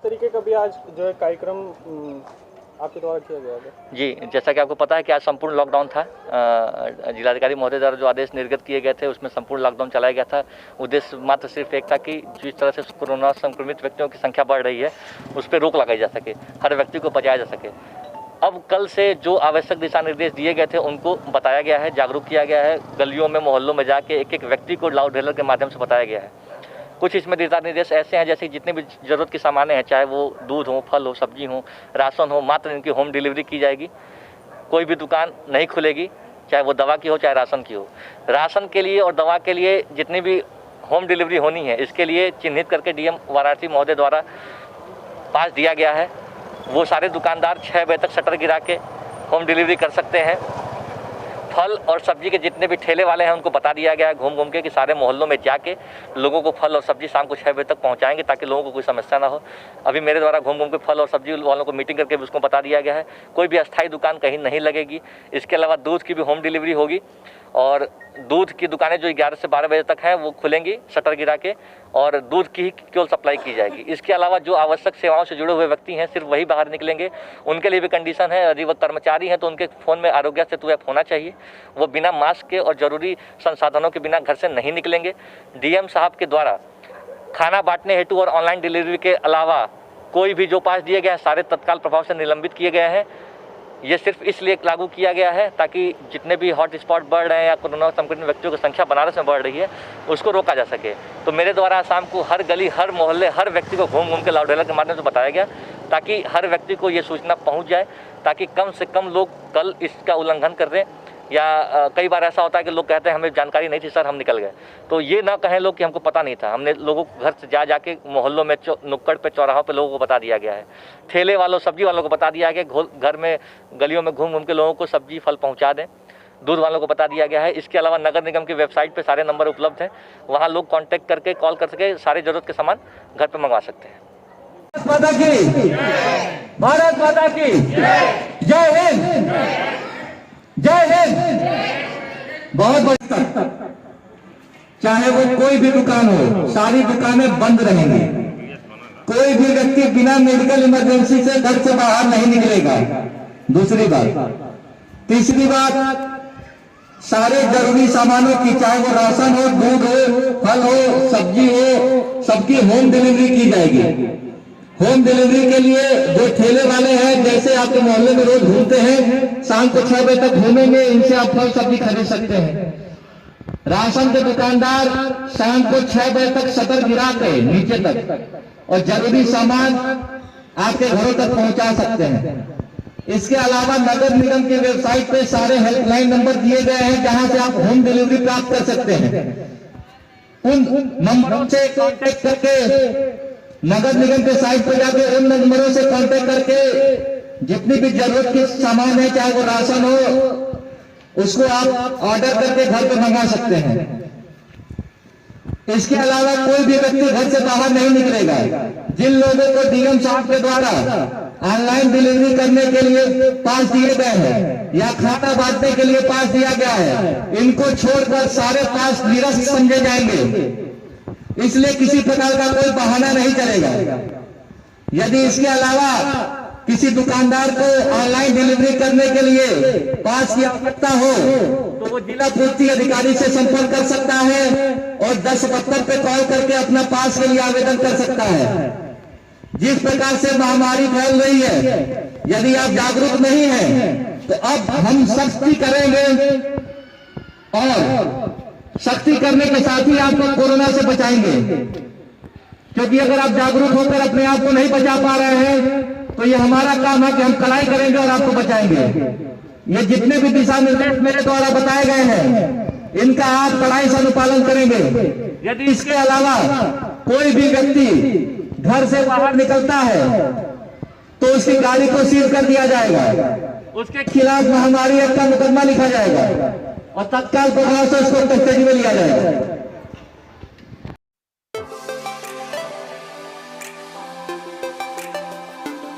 तरीके का भी आज जो है कार्यक्रम आपके द्वारा किया गया था। जी, जैसा कि आपको पता है कि आज संपूर्ण लॉकडाउन था। जिलाधिकारी महोदय द्वारा जो आदेश निर्गत किए गए थे उसमें संपूर्ण लॉकडाउन चलाया गया था। उद्देश्य मात्र सिर्फ एक था कि जिस तरह से कोरोना संक्रमित व्यक्तियों की संख्या बढ़ रही है उस पर रोक लगाई जा सके, हर व्यक्ति को बचाया जा सके। अब कल से जो आवश्यक दिशा निर्देश दिए गए थे उनको बताया गया है, जागरूक किया गया है। गलियों में, मोहल्लों में जाके एक एक व्यक्ति को लाउड हेलर के माध्यम से बताया गया है। कुछ इसमें दिशा निर्देश ऐसे हैं जैसे जितने भी ज़रूरत के सामान हैं, चाहे वो दूध हो, फल हो, सब्जी हो, राशन हो, मात्र इनकी होम डिलीवरी की जाएगी। कोई भी दुकान नहीं खुलेगी, चाहे वो दवा की हो चाहे राशन की हो। राशन के लिए और दवा के लिए जितनी भी होम डिलीवरी होनी है, इसके लिए चिन्हित करके डीएम वाराणसी महोदय द्वारा पास दिया गया है। वो सारे दुकानदार 6 बजे तक शटर गिरा के होम डिलीवरी कर सकते हैं। फल और सब्जी के जितने भी ठेले वाले हैं उनको बता दिया गया है घूम घूम के कि सारे मोहल्लों में जाके लोगों को फल और सब्जी शाम को 6 बजे तक पहुंचाएंगे ताकि लोगों को कोई समस्या ना हो। अभी मेरे द्वारा घूम घूम के फल और सब्जी वालों को मीटिंग करके भी उसको बता दिया गया है। कोई भी अस्थायी दुकान कहीं नहीं लगेगी। इसके अलावा दूध की भी होम डिलीवरी होगी और दूध की दुकानें जो 11 से 12 बजे तक हैं वो खुलेंगी शटर गिरा के, और दूध की ही केवल सप्लाई की जाएगी। इसके अलावा जो आवश्यक सेवाओं से जुड़े हुए व्यक्ति हैं सिर्फ वही बाहर निकलेंगे। उनके लिए भी कंडीशन है, यदि वो कर्मचारी हैं तो उनके फ़ोन में आरोग्य सेतु ऐप होना चाहिए। वो बिना मास्क के और ज़रूरी संसाधनों के बिना घर से नहीं निकलेंगे। डीएम साहब के द्वारा खाना बांटने हेतु और ऑनलाइन डिलीवरी के अलावा कोई भी जो पास दिए गए हैं सारे तत्काल प्रभाव से निलंबित किए गए हैं। ये सिर्फ इसलिए लागू किया गया है ताकि जितने भी हॉट स्पॉट बढ़ रहे हैं या कोरोना संक्रमित व्यक्तियों की संख्या बनारस में बढ़ रही है उसको रोका जा सके। तो मेरे द्वारा शाम को हर गली, हर मोहल्ले, हर व्यक्ति को घूम घूम के लाउड हेलर के माध्यम से बताया गया ताकि हर व्यक्ति को ये सूचना पहुंच जाए, ताकि कम से कम लोग कल इसका उल्लंघन कर दें। या कई बार ऐसा होता है कि लोग कहते हैं हमें जानकारी नहीं थी सर, हम निकल गए। तो ये ना कहें लोग कि हमको पता नहीं था। हमने लोगों को घर से जाके मोहल्लों में, नुक्कड़ पे, चौराहों पे लोगों को बता दिया गया है। ठेले वालों, सब्जी वालों को बता दिया गया घर में, गलियों में घूम घूम के लोगों को सब्जी फल पहुंचा दें। दूध वालों को बता दिया गया है। इसके अलावा नगर निगम की वेबसाइट पे सारे नंबर उपलब्ध हैं, वहाँ लोग कॉन्टैक्ट करके, कॉल कर सके, सारे ज़रूरत के सामान घर पर मंगवा सकते हैं। भारत माता की जय हिंद, जय हिंद। बहुत बढ़िया। चाहे वो कोई भी दुकान हो, सारी दुकानें बंद रहेंगी। कोई भी व्यक्ति बिना मेडिकल इमरजेंसी से घर से बाहर नहीं निकलेगा। दूसरी बात, तीसरी बात, सारे जरूरी सामानों की, चाहे वो राशन हो, दूध हो, फल हो, सब्जी हो, सबकी होम डिलीवरी की जाएगी। होम डिलीवरी के लिए जो ठेले वाले हैं, जैसे आपके मोहल्ले में रोज घूमते हैं, शाम को 6 बजे तक घूमेंगे, इनसे आप फल सब्जी खरीद सकते हैं। राशन के दुकानदार शाम को 6 बजे तक शटर गिरा के नीचे तक और जरूरी सामान आपके घरों तक पहुंचा सकते हैं। इसके अलावा नगर निगम की वेबसाइट पे सारे हेल्पलाइन नंबर दिए गए हैं जहां से आप होम डिलीवरी प्राप्त कर सकते हैं। उन नंबरों से कांटेक्ट करके, नगर निगम के साइट पर जाके उन नंबरों से कांटेक्ट करके जितनी भी जरूरत की सामान है, चाहे वो राशन हो, उसको आप ऑर्डर करके घर पे मंगा सकते हैं। इसके अलावा कोई भी व्यक्ति घर से बाहर नहीं निकलेगा। जिन लोगों को डीएम साहब के द्वारा ऑनलाइन डिलीवरी करने के लिए पास दिए गए हैं या खाना बांटने के लिए पास दिया गया है, इनको छोड़कर सारे पास निरस्त समझे जाएंगे। इसलिए किसी प्रकार का कोई बहाना नहीं चलेगा। यदि इसके अलावा किसी दुकानदार को ऑनलाइन डिलीवरी करने के लिए पास की आवश्यकता हो तो वो जिला पूर्ति अधिकारी से संपर्क कर सकता है और 1072 पे कॉल करके अपना पास के लिए आवेदन कर सकता है। जिस प्रकार से महामारी फैल रही है, यदि आप जागरूक नहीं हैं तो अब हम सख्ती करेंगे और सख्ती करने के साथ ही आपको कोरोना से बचाएंगे। क्योंकि अगर आप जागरूक होकर अपने आप को नहीं बचा पा रहे हैं तो ये हमारा काम है कि हम कड़ाई करेंगे और आपको बचाएंगे। ये जितने भी दिशा निर्देश मेरे द्वारा बताए गए हैं, इनका आप कड़ाई से अनुपालन करेंगे। यदि इसके अलावा कोई भी व्यक्ति घर से बाहर निकलता है तो उसकी गाड़ी को सील कर दिया जाएगा, उसके खिलाफ महामारी एक्ट का मुकदमा लिखा जाएगा और तत्काल प्रभाव से उसको कस्टडी में लिया जाएगा।